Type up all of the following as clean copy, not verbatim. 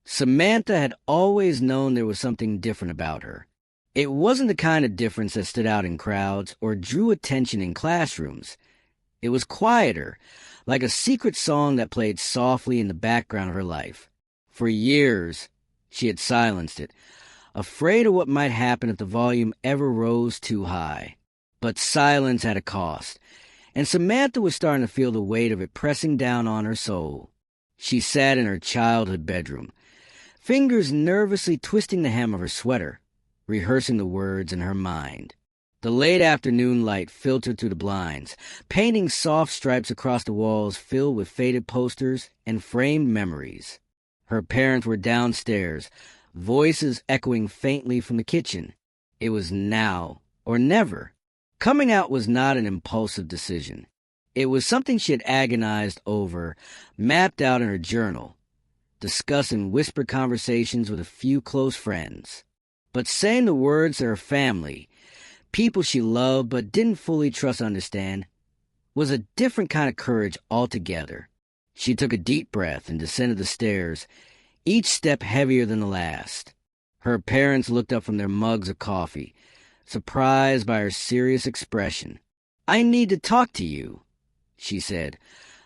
Samantha had always known there was something different about her. It wasn't the kind of difference that stood out in crowds or drew attention in classrooms. It was quieter, like a secret song that played softly in the background of her life. For years, she had silenced it, afraid of what might happen if the volume ever rose too high. But silence had a cost, and Samantha was starting to feel the weight of it pressing down on her soul. She sat in her childhood bedroom, fingers nervously twisting the hem of her sweater, rehearsing the words in her mind. The late afternoon light filtered through the blinds, painting soft stripes across the walls filled with faded posters and framed memories. Her parents were downstairs, voices echoing faintly from the kitchen. It was now or never. Coming out was not an impulsive decision. It was something she had agonized over, mapped out in her journal, discussed in whispered conversations with a few close friends. But saying the words to her family, people she loved but didn't fully trust or understand, was a different kind of courage altogether. She took a deep breath and descended the stairs, each step heavier than the last. Her parents looked up from their mugs of coffee, surprised by her serious expression. "I need to talk to you," she said,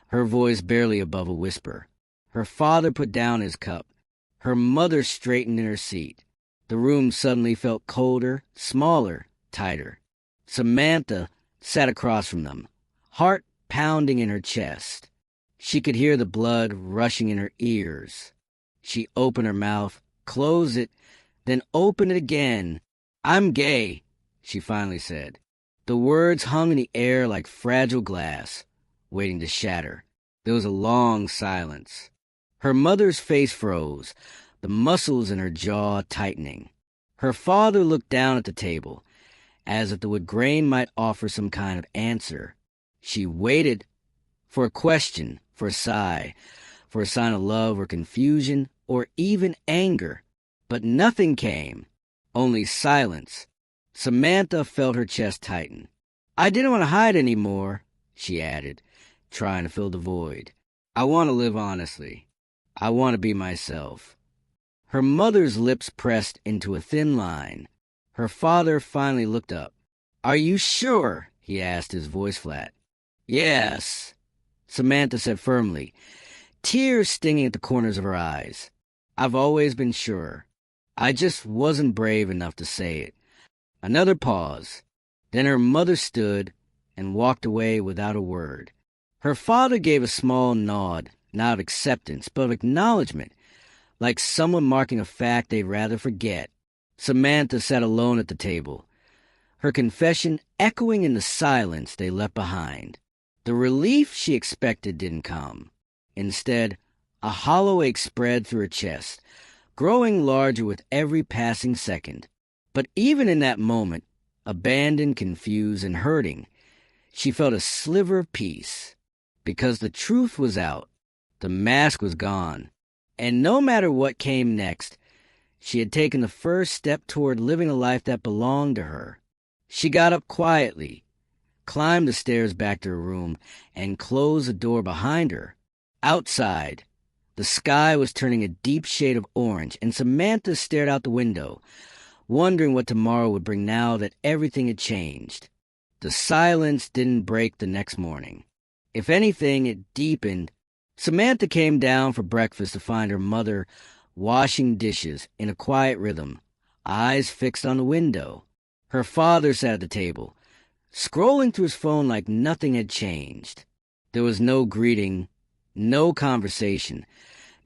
her voice barely above a whisper. Her father put down his cup. Her mother straightened in her seat. The room suddenly felt colder, smaller, tighter. Samantha sat across from them, heart pounding in her chest. She could hear the blood rushing in her ears. She opened her mouth, closed it, then opened it again. "I'm gay," she finally said. The words hung in the air like fragile glass, waiting to shatter. There was a long silence. Her mother's face froze, the muscles in her jaw tightening. Her father looked down at the table, as if the wood grain might offer some kind of answer. She waited for a question, for a sigh, for a sign of love or confusion or even anger. But nothing came, only silence. Samantha felt her chest tighten. "I didn't want to hide anymore," she added, trying to fill the void. "I want to live honestly. I want to be myself." Her mother's lips pressed into a thin line. Her father finally looked up. "Are you sure?" he asked, his voice flat. "Yes," Samantha said firmly, tears stinging at the corners of her eyes. "I've always been sure. I just wasn't brave enough to say it." Another pause. Then her mother stood and walked away without a word. Her father gave a small nod, not of acceptance, but of acknowledgement, like someone marking a fact they'd rather forget. Samantha sat alone at the table, her confession echoing in the silence they left behind. The relief she expected didn't come. Instead, a hollow ache spread through her chest, growing larger with every passing second. But even in that moment, abandoned, confused, and hurting, she felt a sliver of peace. Because the truth was out, the mask was gone, and no matter what came next, she had taken the first step toward living a life that belonged to her. She got up quietly, climbed the stairs back to her room, and closed the door behind her. Outside, the sky was turning a deep shade of orange, and Samantha stared out the window, wondering what tomorrow would bring now that everything had changed. The silence didn't break the next morning. If anything, it deepened. Samantha came down for breakfast to find her mother washing dishes in a quiet rhythm, eyes fixed on the window. Her father sat at the table, scrolling through his phone like nothing had changed. There was no greeting, no conversation,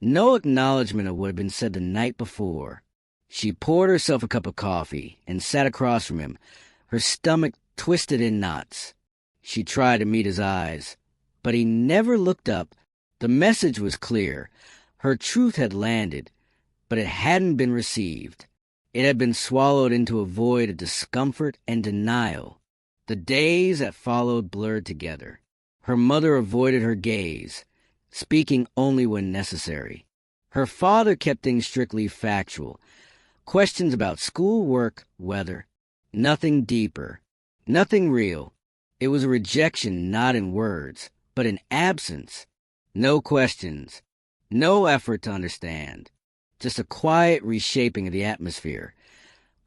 no acknowledgement of what had been said the night before. She poured herself a cup of coffee and sat across from him, her stomach twisted in knots. She tried to meet his eyes, but he never looked up. The message was clear. Her truth had landed, but it hadn't been received. It had been swallowed into a void of discomfort and denial. The days that followed blurred together. Her mother avoided her gaze, speaking only when necessary. Her father kept things strictly factual. Questions about school, work, weather. Nothing deeper. Nothing real. It was a rejection not in words, but in absence. No questions. No effort to understand. just a quiet reshaping of the atmosphere.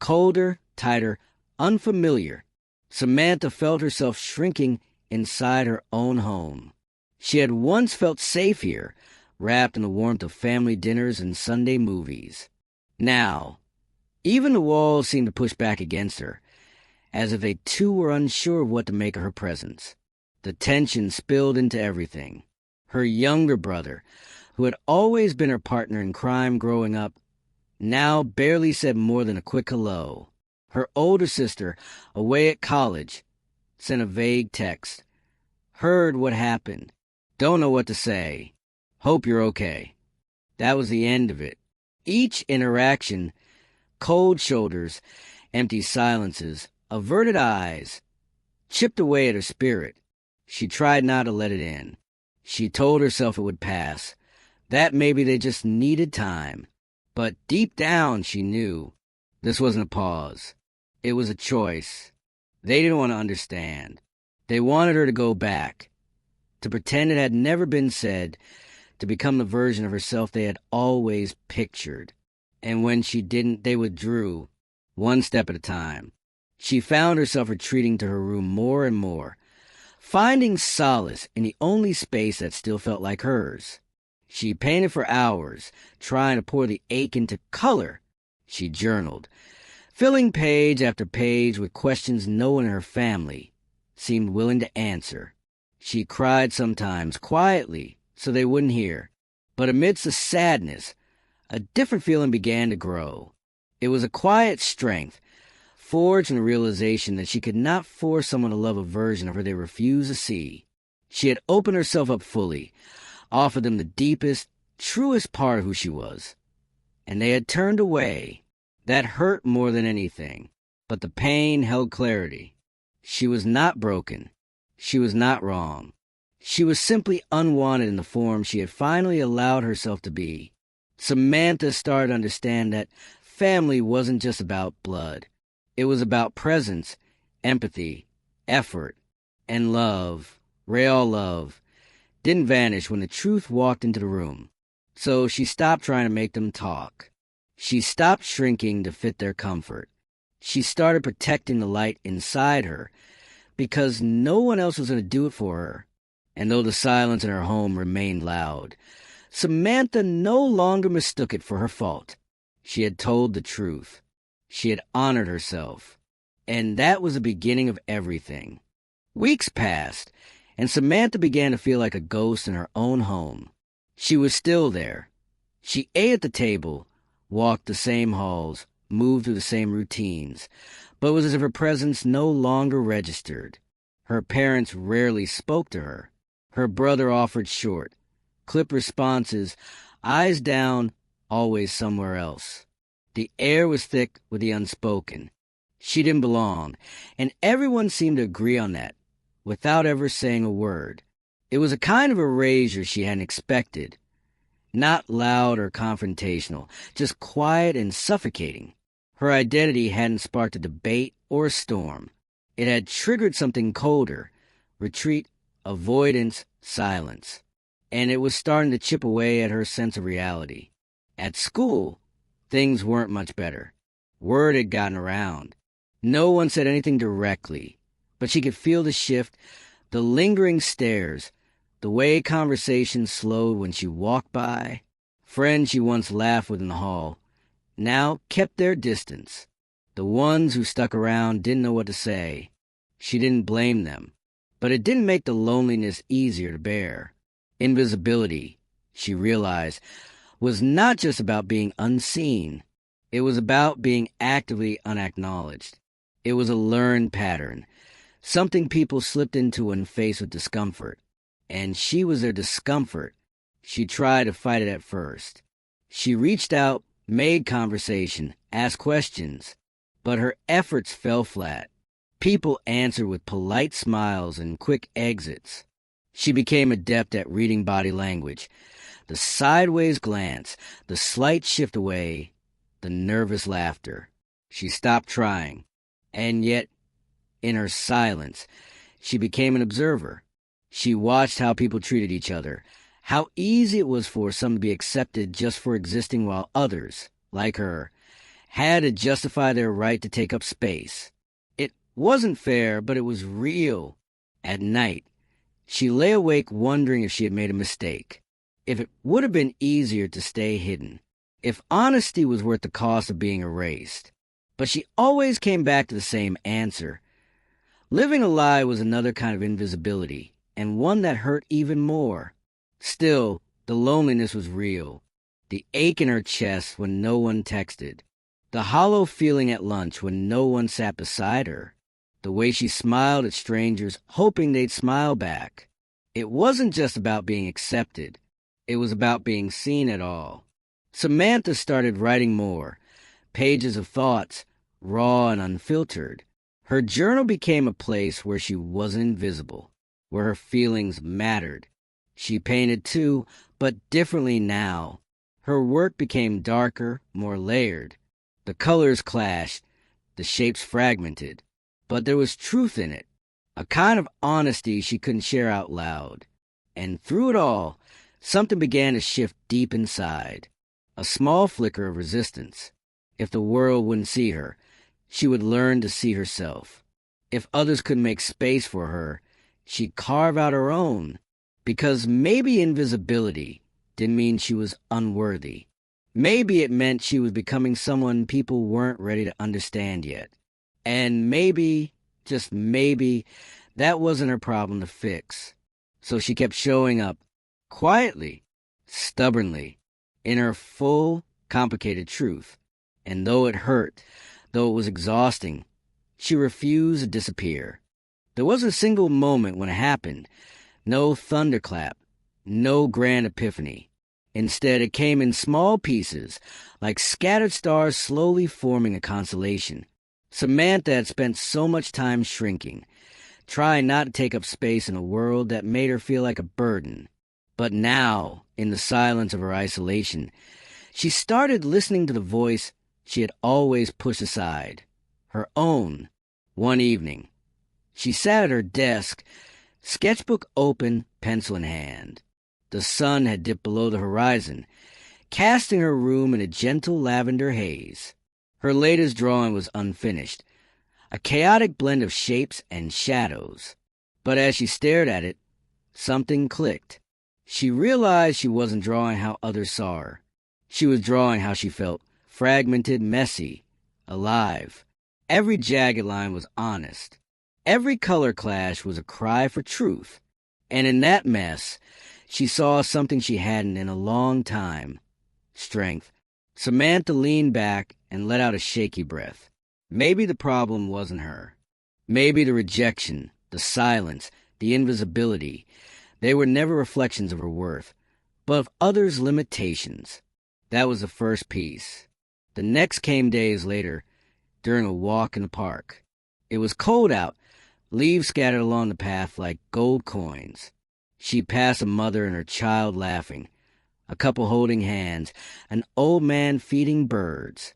Colder, tighter, unfamiliar. Samantha felt herself shrinking inside her own home. She had once felt safe here, wrapped in the warmth of family dinners and Sunday movies. Now, even the walls seemed to push back against her, as if they too were unsure of what to make of her presence. The tension spilled into everything. Her younger brother, who had always been her partner in crime growing up, now barely said more than a quick hello. Her older sister, away at college, sent a vague text. Heard what happened. Don't know what to say. Hope you're okay. That was the end of it. Each interaction, cold shoulders, empty silences, averted eyes, chipped away at her spirit. She tried not to let it in. She told herself it would pass, that maybe they just needed time. But deep down she knew this wasn't a pause. It was a choice. They didn't want to understand. They wanted her to go back, to pretend it had never been said, to become the version of herself they had always pictured. And when she didn't, they withdrew, one step at a time. She found herself retreating to her room more and more, finding solace in the only space that still felt like hers. She painted for hours, trying to pour the ache into color. She journaled, filling page after page with questions no one in her family seemed willing to answer. She cried sometimes, quietly, so they wouldn't hear. But amidst the sadness, a different feeling began to grow. It was a quiet strength, forged in the realization that she could not force someone to love a version of her they refused to see. She had opened herself up fully, offered them the deepest, truest part of who she was. And they had turned away. That hurt more than anything. But the pain held clarity. She was not broken. She was not wrong. She was simply unwanted in the form she had finally allowed herself to be. Samantha started to understand that family wasn't just about blood. It was about presence, empathy, effort, and love. Real love didn't vanish when the truth walked into the room. So she stopped trying to make them talk. She stopped shrinking to fit their comfort. She started protecting the light inside her because no one else was going to do it for her. And though the silence in her home remained loud, Samantha no longer mistook it for her fault. She had told the truth. She had honored herself. And that was the beginning of everything. Weeks passed, and Samantha began to feel like a ghost in her own home. She was still there. She ate at the table, walked the same halls, moved through the same routines, but it was as if her presence no longer registered. Her parents rarely spoke to her. Her brother offered short, clipped responses, eyes down, always somewhere else. The air was thick with the unspoken. She didn't belong, and everyone seemed to agree on that, without ever saying a word. It was a kind of erasure she hadn't expected. Not loud or confrontational, just quiet and suffocating. Her identity hadn't sparked a debate or a storm. It had triggered something colder, retreat, avoidance, silence. And it was starting to chip away at her sense of reality. At school, things weren't much better. Word had gotten around. No one said anything directly, but she could feel the shift, the lingering stares, the way conversations slowed when she walked by. Friends she once laughed with in the hall now kept their distance. The ones who stuck around didn't know what to say. She didn't blame them, but it didn't make the loneliness easier to bear. Invisibility, she realized, was not just about being unseen. It was about being actively unacknowledged. It was a learned pattern, something people slipped into when faced with discomfort. And she was their discomfort. She tried to fight it at first. She reached out, made conversation, asked questions, but her efforts fell flat. People answered with polite smiles and quick exits. She became adept at reading body language. The sideways glance, the slight shift away, the nervous laughter. She stopped trying. And yet, in her silence, she became an observer. She watched how people treated each other, How easy it was for some to be accepted just for existing while others, like her, had to justify their right to take up space. It wasn't fair, but it was real. At night, she lay awake wondering if she had made a mistake, if it would have been easier to stay hidden, if honesty was worth the cost of being erased. But she always came back to the same answer. Living a lie was another kind of invisibility, and one that hurt even more. Still, the loneliness was real. The ache in her chest when no one texted. The hollow feeling at lunch when no one sat beside her. The way she smiled at strangers, hoping they'd smile back. It wasn't just about being accepted. It was about being seen at all. Samantha started writing more. Pages of thoughts, raw and unfiltered. Her journal became a place where she wasn't invisible, where her feelings mattered. She painted too, but differently now. Her work became darker, more layered. The colors clashed, the shapes fragmented. But there was truth in it, a kind of honesty she couldn't share out loud. And through it all, something began to shift deep inside. A small flicker of resistance. If the world wouldn't see her, she would learn to see herself. If others couldn't make space for her, she'd carve out her own. Because maybe invisibility didn't mean she was unworthy. Maybe it meant she was becoming someone people weren't ready to understand yet. And maybe, just maybe, that wasn't her problem to fix. So she kept showing up, quietly, stubbornly, in her full, complicated truth. And though it hurt, though it was exhausting, she refused to disappear. There wasn't a single moment when it happened. No thunderclap, no grand epiphany. Instead, it came in small pieces, like scattered stars slowly forming a constellation. Samantha had spent so much time shrinking, trying not to take up space in a world that made her feel like a burden. But now, in the silence of her isolation, she started listening to the voice she had always pushed aside, her own. One evening, she sat at her desk, sketchbook open, pencil in hand. The sun had dipped below the horizon, casting her room in a gentle lavender haze. Her latest drawing was unfinished, a chaotic blend of shapes and shadows. But as she stared at it, something clicked. She realized she wasn't drawing how others saw her. She was drawing how she felt, fragmented, messy, alive. Every jagged line was honest. Every color clash was a cry for truth. And in that mess, she saw something she hadn't in a long time. Strength. Samantha leaned back and let out a shaky breath. Maybe the problem wasn't her. Maybe the rejection, the silence, the invisibility, they were never reflections of her worth, but of others' limitations. That was the first piece. The next came days later, during a walk in the park. It was cold out, leaves scattered along the path like gold coins. She passed a mother and her child laughing, a couple holding hands, an old man feeding birds.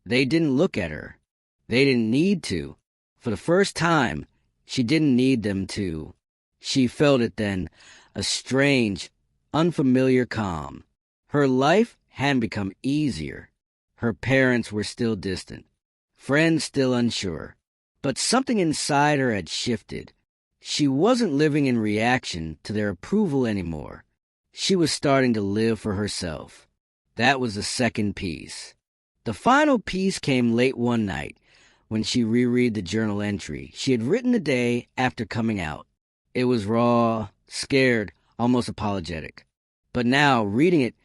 They didn't look at her. They didn't need to. For the first time, she didn't need them to. She felt it then, a strange, unfamiliar calm. Her life hadn't become easier. Her parents were still distant, friends still unsure. But something inside her had shifted. She wasn't living in reaction to their approval anymore. She was starting to live for herself. That was the second piece. The final piece came late one night when she reread the journal entry she had written the day after coming out. It was raw, scared, almost apologetic. But now, reading it,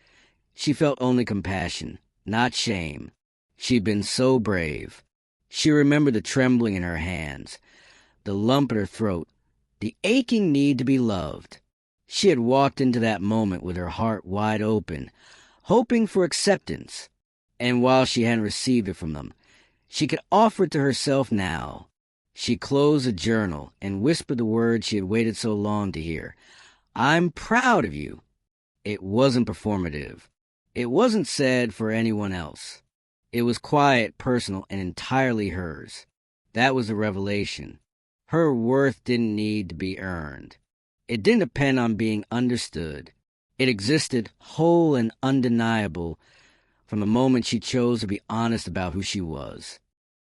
she felt only compassion, not shame. She'd been so brave. She remembered the trembling in her hands, the lump in her throat, the aching need to be loved. She had walked into that moment with her heart wide open, hoping for acceptance. And while she hadn't received it from them, she could offer it to herself now. She closed the journal and whispered the words she had waited so long to hear. "I'm proud of you." It wasn't performative. It wasn't said for anyone else. It was quiet, personal, and entirely hers. That was the revelation. Her worth didn't need to be earned. It didn't depend on being understood. It existed whole and undeniable from the moment she chose to be honest about who she was.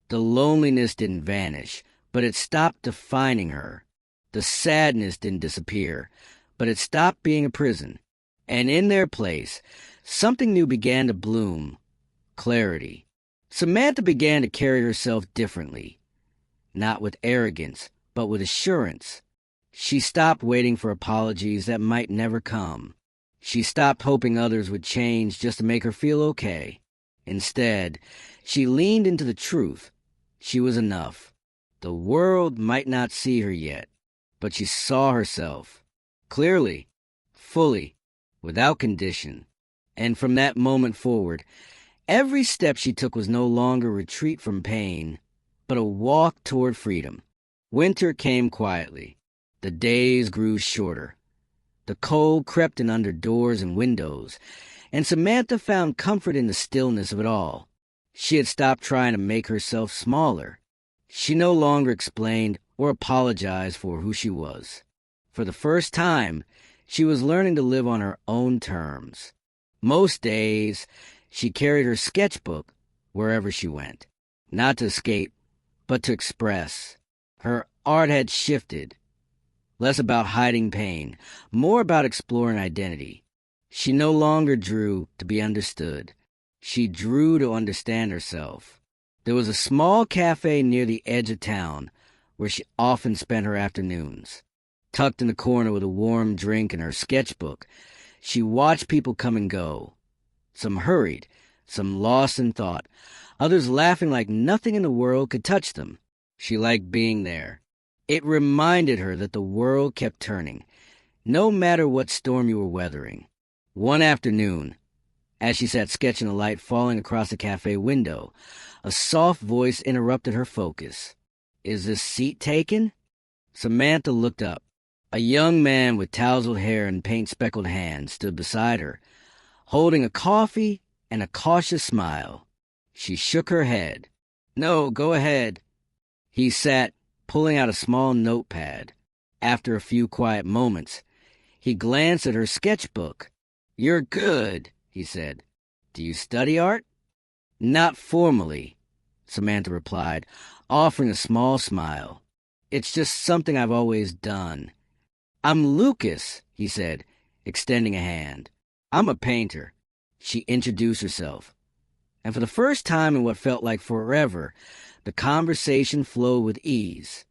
The loneliness didn't vanish, but it stopped defining her. The sadness didn't disappear, but it stopped being a prison. And in their place, something new began to bloom: clarity. Samantha began to carry herself differently, not with arrogance, but with assurance. She stopped waiting for apologies that might never come. She stopped hoping others would change just to make her feel okay. Instead, she leaned into the truth. She was enough. The world might not see her yet, but she saw herself clearly, fully, without condition. And from that moment forward, every step she took was no longer a retreat from pain, but a walk toward freedom. Winter came quietly. The days grew shorter. The cold crept in under doors and windows, and Samantha found comfort in the stillness of it all. She had stopped trying to make herself smaller. She no longer explained or apologized for who she was. For the first time, she was learning to live on her own terms. Most days, she carried her sketchbook wherever she went, not to escape, but to express. Her art had shifted, less about hiding pain, more about exploring identity. She no longer drew to be understood. She drew to understand herself. There was a small cafe near the edge of town where she often spent her afternoons. Tucked in the corner with a warm drink and her sketchbook, she watched people come and go. Some hurried, some lost in thought, others laughing like nothing in the world could touch them. She liked being there. It reminded her that the world kept turning, no matter what storm you were weathering. One afternoon, as she sat sketching the light falling across the cafe window, a soft voice interrupted her focus. "Is this seat taken?" Samantha looked up. A young man with tousled hair and paint-speckled hands stood beside her, holding a coffee and a cautious smile. She shook her head. "No, go ahead." He sat, pulling out a small notepad. After a few quiet moments, he glanced at her sketchbook. "You're good," he said. "Do you study art?" "Not formally," Samantha replied, offering a small smile. "It's just something I've always done." "I'm Lucas," he said, extending a hand. "I'm a painter." She introduced herself. And for the first time in what felt like forever, the conversation flowed with ease.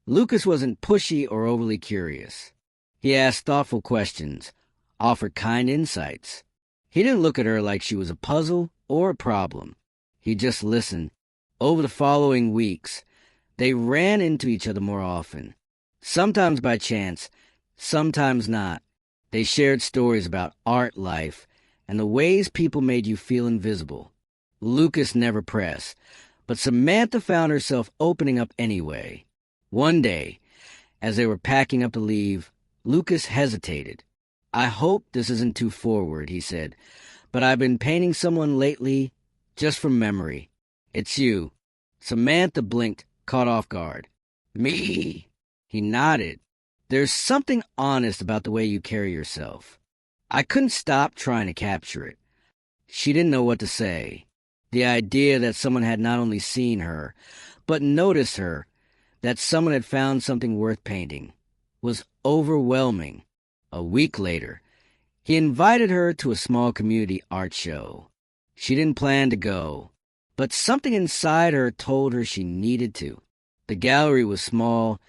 Lucas wasn't pushy or overly curious. He asked thoughtful questions, offered kind insights. He didn't look at her like she was a puzzle or a problem. He just listened. Over the following weeks, they ran into each other more often. Sometimes by chance, sometimes not. They shared stories about art life and the ways people made you feel invisible. Lucas never pressed, but Samantha found herself opening up anyway. One day, as they were packing up to leave, Lucas hesitated. "I hope this isn't too forward," he said, "but I've been painting someone lately, just from memory. It's you." Samantha blinked, caught off guard. "Me?" He nodded. "There's something honest about the way you carry yourself." I couldn't stop trying to capture it. She didn't know what to say. The idea that someone had not only seen her, but noticed her, that someone had found something worth painting, was overwhelming. A week later, he invited her to a small community art show. She didn't plan to go, but something inside her told her she needed to. The gallery was small,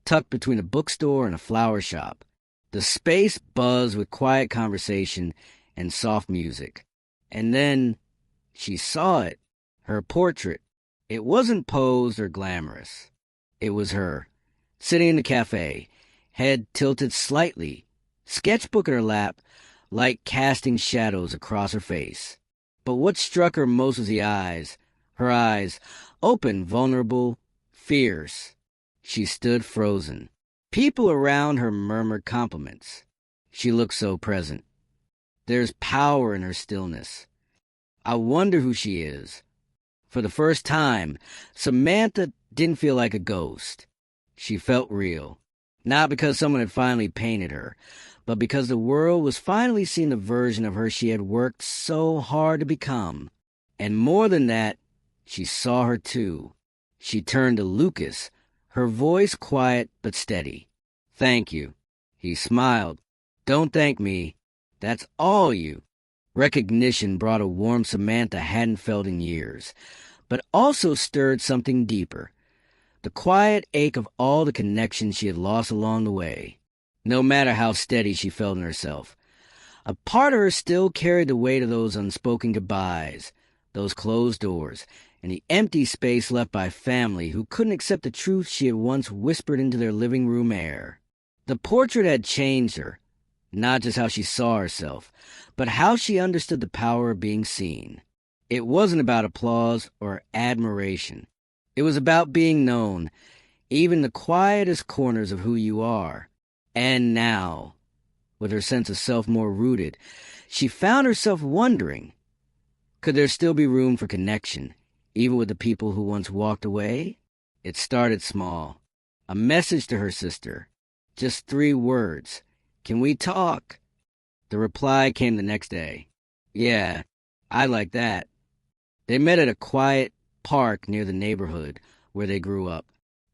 tucked between a bookstore and a flower shop. The space buzzed with quiet conversation and soft music. And then she saw it, her portrait. It wasn't posed or glamorous. It was her, sitting in the cafe, head tilted slightly, sketchbook in her lap, light casting shadows across her face. But what struck her most was the eyes, her eyes, open, vulnerable, fierce. She stood frozen. People around her murmured compliments. She looked so present. There's power in her stillness. I wonder who she is. For the first time, Samantha didn't feel like a ghost. She felt real. Not because someone had finally painted her, but because the world was finally seeing the version of her she had worked so hard to become. And more than that, she saw her too. She turned to Lucas, her voice quiet but steady. "Thank you." He smiled. "Don't thank me. That's all you." Recognition brought a warmth Samantha hadn't felt in years, but also stirred something deeper. The quiet ache of all the connections she had lost along the way. No matter how steady she felt in herself, a part of her still carried the weight of those unspoken goodbyes, those closed doors, and the empty space left by family who couldn't accept the truth she had once whispered into their living room air. The portrait had changed her, not just how she saw herself, but how she understood the power of being seen. It wasn't about applause or admiration. It was about being known, even the quietest corners of who you are. And now, with her sense of self more rooted, she found herself wondering, could there still be room for connection, even with the people who once walked away? It started small. A message to her sister. Just 3 words. "Can we talk?" The reply came the next day. "Yeah, I like that." They met at a quiet park near the neighborhood where they grew up.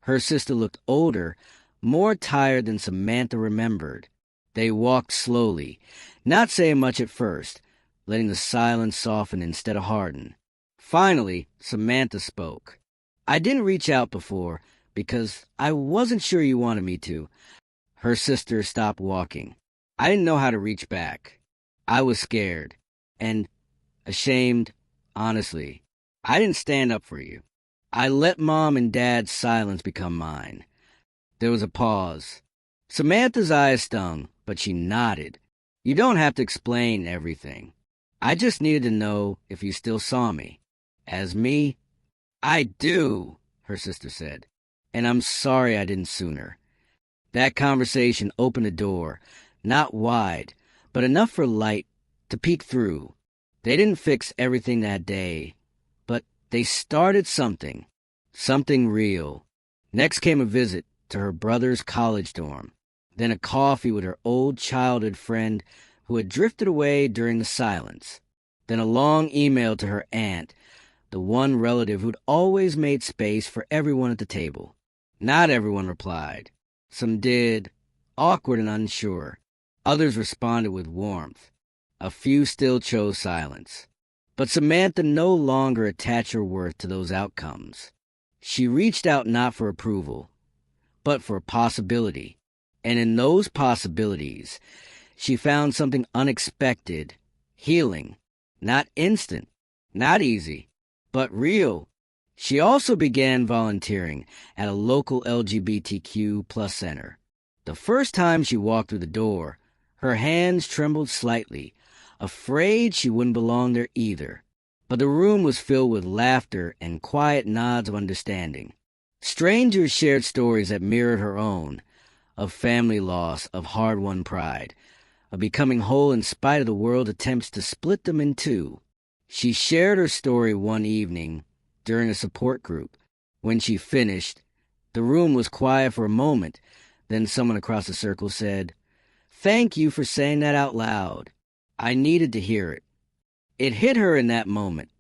Her sister looked older, more tired than Samantha remembered. They walked slowly, not saying much at first, letting the silence soften instead of harden. Finally, Samantha spoke. "I didn't reach out before because I wasn't sure you wanted me to." Her sister stopped walking. "I didn't know how to reach back. I was scared and ashamed, honestly. I didn't stand up for you. I let Mom and Dad's silence become mine." There was a pause. Samantha's eyes stung, but she nodded. "You don't have to explain everything. I just needed to know if you still saw me. As me?" "I do," her sister said. "And I'm sorry I didn't sooner." That conversation opened a door, not wide, but enough for light to peek through. They didn't fix everything that day, but they started something real. Next came a visit to her brother's college dorm, then a coffee with her old childhood friend who had drifted away during the silence, then a long email to her aunt, the one relative who'd always made space for everyone at the table. Not everyone replied. Some did, awkward and unsure. Others responded with warmth. A few still chose silence. But Samantha no longer attached her worth to those outcomes. She reached out not for approval, but for possibility. And in those possibilities, she found something unexpected, healing, not instant, not easy, but real. She also began volunteering at a local LGBTQ plus center. The first time she walked through the door, her hands trembled slightly, afraid she wouldn't belong there either. But the room was filled with laughter and quiet nods of understanding. Strangers shared stories that mirrored her own, of family loss, of hard-won pride, of becoming whole in spite of the world's attempts to split them in two. She shared her story one evening during a support group. When she finished, the room was quiet for a moment. Then someone across the circle said, "Thank you for saying that out loud. I needed to hear it." It hit her in that moment.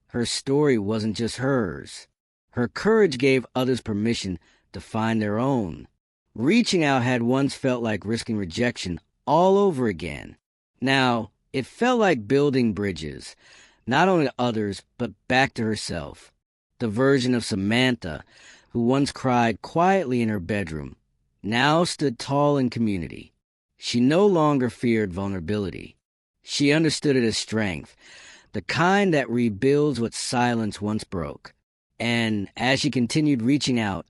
Her story wasn't just hers. Her courage gave others permission to find their own. Reaching out had once felt like risking rejection all over again. Now, it felt like building bridges, not only to others, but back to herself. The version of Samantha, who once cried quietly in her bedroom, now stood tall in community. She no longer feared vulnerability. She understood it as strength, the kind that rebuilds what silence once broke. And as she continued reaching out,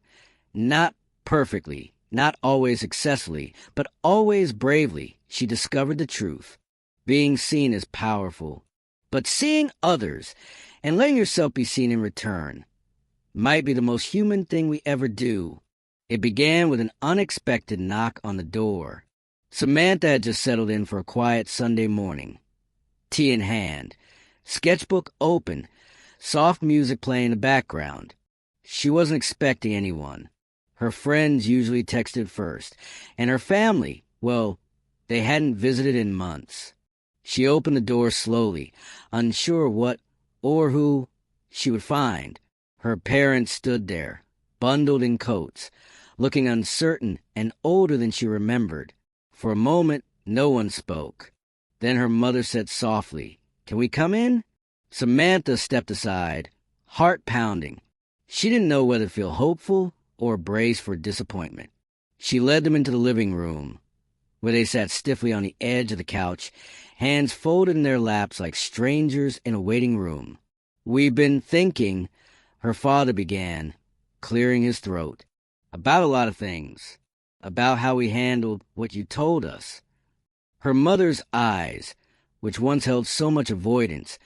not perfectly, not always successfully, but always bravely, she discovered the truth. Being seen is powerful, but seeing others and letting yourself be seen in return might be the most human thing we ever do. It began with an unexpected knock on the door. Samantha had just settled in for a quiet Sunday morning. Tea in hand, sketchbook open, soft music playing in the background. She wasn't expecting anyone. Her friends usually texted first, and her family, well, They hadn't visited in months. She opened the door slowly, unsure what or who she would find. Her parents stood there, bundled in coats, looking uncertain and older than she remembered. For a moment, no one spoke. Then her mother said softly, "Can we come in?" Samantha stepped aside, heart pounding. She didn't know whether to feel hopeful or brace for disappointment. She led them into the living room, where they sat stiffly on the edge of the couch, hands folded in their laps like strangers in a waiting room. "We've been thinking," her father began, clearing his throat, "about a lot of things, about how we handled what you told us." Her mother's eyes, which once held so much avoidance,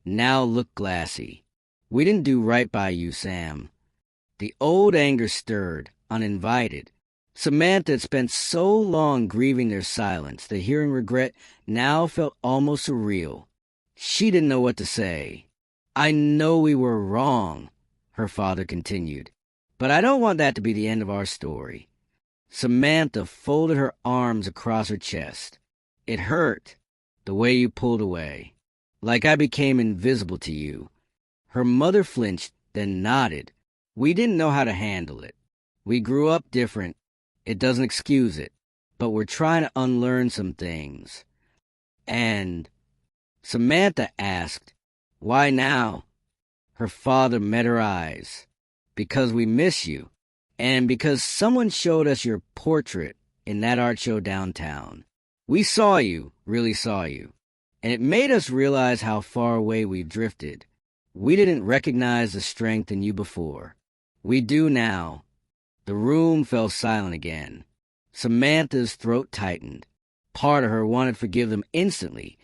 now looked glassy. "We didn't do right by you, Sam." The old anger stirred, uninvited. Samantha had spent so long grieving their silence that hearing regret now felt almost surreal. She didn't know what to say. "I know we were wrong," her father continued, "but I don't want that to be the end of our story." Samantha folded her arms across her chest. "It hurt, the way you pulled away. Like I became invisible to you." Her mother flinched, then nodded. "We didn't know how to handle it. We grew up different. It doesn't excuse it, but we're trying to unlearn some things." And Samantha asked, "Why now?" Her father met her eyes. "Because we miss you, and because someone showed us your portrait in that art show downtown. We saw you, really saw you, and it made us realize how far away we've drifted. We didn't recognize the strength in you before. We do now." The room fell silent again. Samantha's throat tightened. Part of her wanted to forgive them instantly,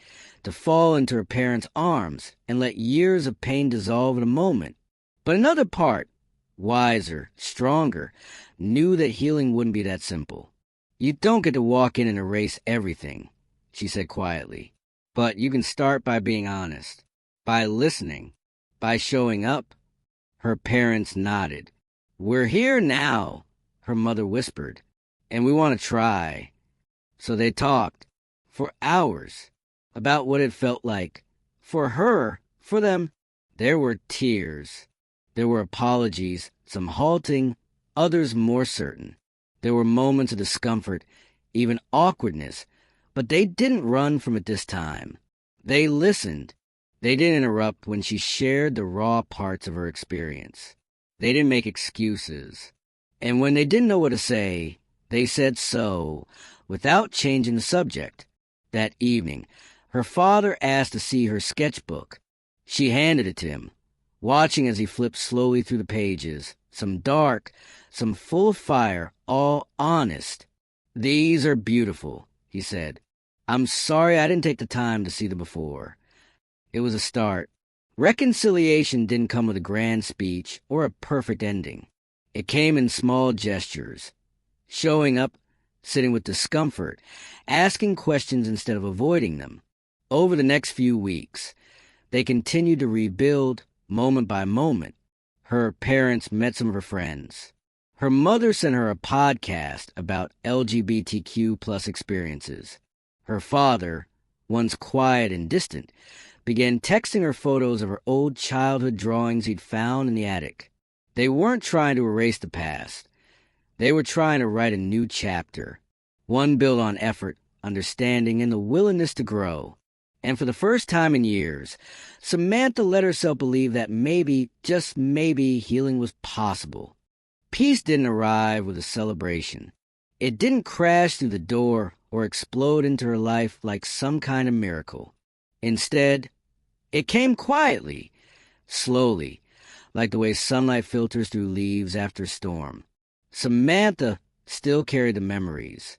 to fall into her parents' arms and let years of pain dissolve in a moment. But another part, wiser, stronger, knew that healing wouldn't be that simple. "You don't get to walk in and erase everything," she said quietly. "But you can start by being honest, by listening, by showing up." Her parents nodded. "We're here now," her mother whispered, "and we want to try." So they talked, for hours, about what it felt like. For her, for them. There were tears. There were apologies, some halting, others more certain. There were moments of discomfort, even awkwardness, but they didn't run from it this time. They listened. They didn't interrupt when she shared the raw parts of her experience. They didn't make excuses. And when they didn't know what to say, they said so, without changing the subject. That evening, her father asked to see her sketchbook. She handed it to him, watching as he flipped slowly through the pages, some dark, some full of fire, all honest. "These are beautiful," he said. "I'm sorry I didn't take the time to see them before." It was a start. Reconciliation didn't come with a grand speech or a perfect ending. It came in small gestures. Showing up, sitting with discomfort, asking questions instead of avoiding them. Over the next few weeks, they continued to rebuild, moment by moment. Her parents met some of her friends. Her mother sent her a podcast about LGBTQ plus experiences. Her father, once quiet and distant, began texting her photos of her old childhood drawings he'd found in the attic. They weren't trying to erase the past. They were trying to write a new chapter, one built on effort, understanding, and the willingness to grow. And for the first time in years, Samantha let herself believe that maybe, just maybe, healing was possible. Peace didn't arrive with a celebration. It didn't crash through the door or explode into her life like some kind of miracle. Instead, it came quietly, slowly, like the way sunlight filters through leaves after a storm. Samantha still carried the memories,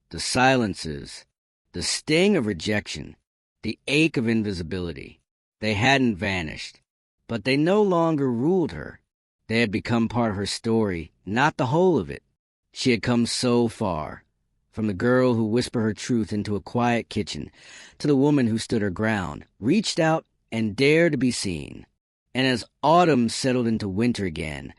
the silences, the sting of rejection, the ache of invisibility. They hadn't vanished, but they no longer ruled her. They had become part of her story, not the whole of it. She had come so far, from the girl who whispered her truth into a quiet kitchen, to the woman who stood her ground, reached out, and dared to be seen. And as autumn settled into winter again,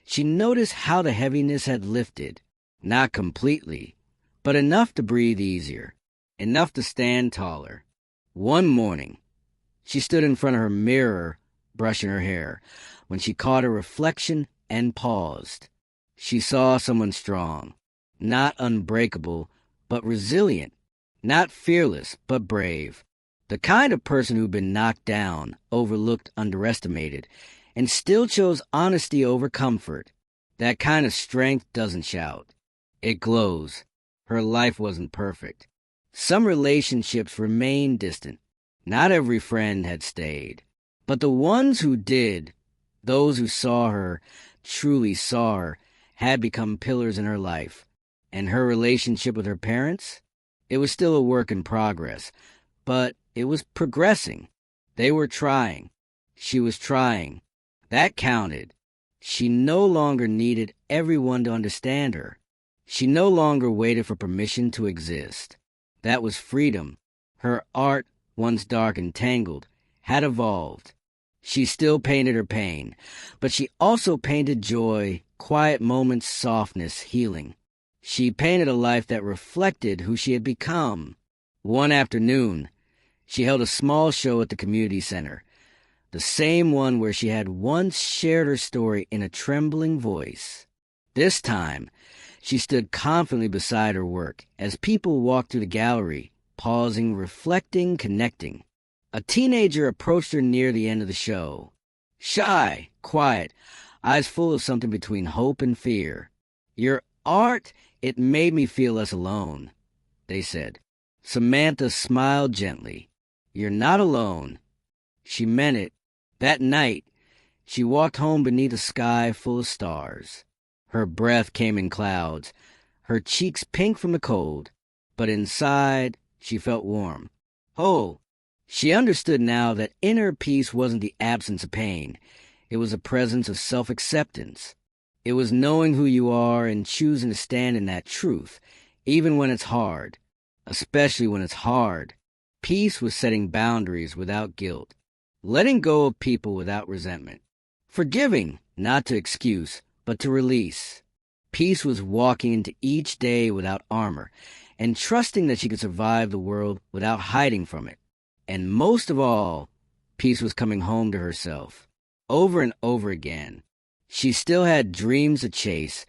she noticed how the heaviness had lifted, not completely, but enough to breathe easier. enough to stand taller. One morning, she stood in front of her mirror, brushing her hair, when she caught a reflection and paused. She saw someone strong, not unbreakable, but resilient, not fearless, but brave. The kind of person who'd been knocked down, overlooked, underestimated, and still chose honesty over comfort. That kind of strength doesn't shout. It glows. Her life wasn't perfect. Some relationships remained distant. Not every friend had stayed. But the ones who did, those who saw her, truly saw her, had become pillars in her life. And her relationship with her parents? It was still a work in progress, but it was progressing. They were trying. She was trying. That counted. She no longer needed everyone to understand her. She no longer waited for permission to exist. That was freedom. Her art, once dark and tangled, had evolved. She still painted her pain, but she also painted joy, quiet moments, softness, healing. She painted a life that reflected who she had become. One afternoon, she held a small show at the community center, the same one where she had once shared her story in a trembling voice. This time, she stood confidently beside her work as people walked through the gallery, pausing, reflecting, connecting. A teenager approached her near the end of the show. Shy, quiet, eyes full of something between hope and fear. "Your art, it made me feel less alone," they said. Samantha smiled gently. "You're not alone." She meant it. That night, she walked home beneath a sky full of stars. Her breath came in clouds, her cheeks pink from the cold, but inside she felt warm. Whole. She understood now that inner peace wasn't the absence of pain. It was a presence of self-acceptance. It was knowing who you are and choosing to stand in that truth, even when it's hard, especially when it's hard. Peace was setting boundaries without guilt, letting go of people without resentment, forgiving, not to excuse, but to release. Peace was walking into each day without armor and trusting that she could survive the world without hiding from it. And most of all, peace was coming home to herself, over and over again. She still had dreams to chase,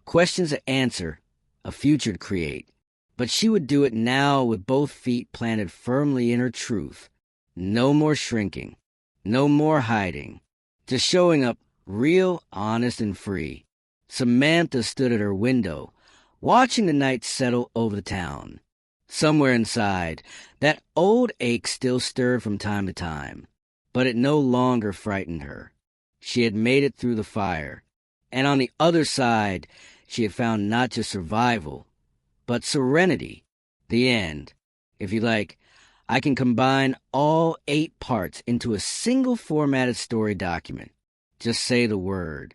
questions to answer, a future to create. But she would do it now with both feet planted firmly in her truth. No more shrinking, no more hiding, just showing up real, honest, and free. Samantha stood at her window, watching the night settle over the town. Somewhere inside, that old ache still stirred from time to time, but it no longer frightened her. She had made it through the fire, and on the other side, she had found not just survival, but serenity. The end. If you like, I can combine all 8 parts into a single formatted story document. Just say the word.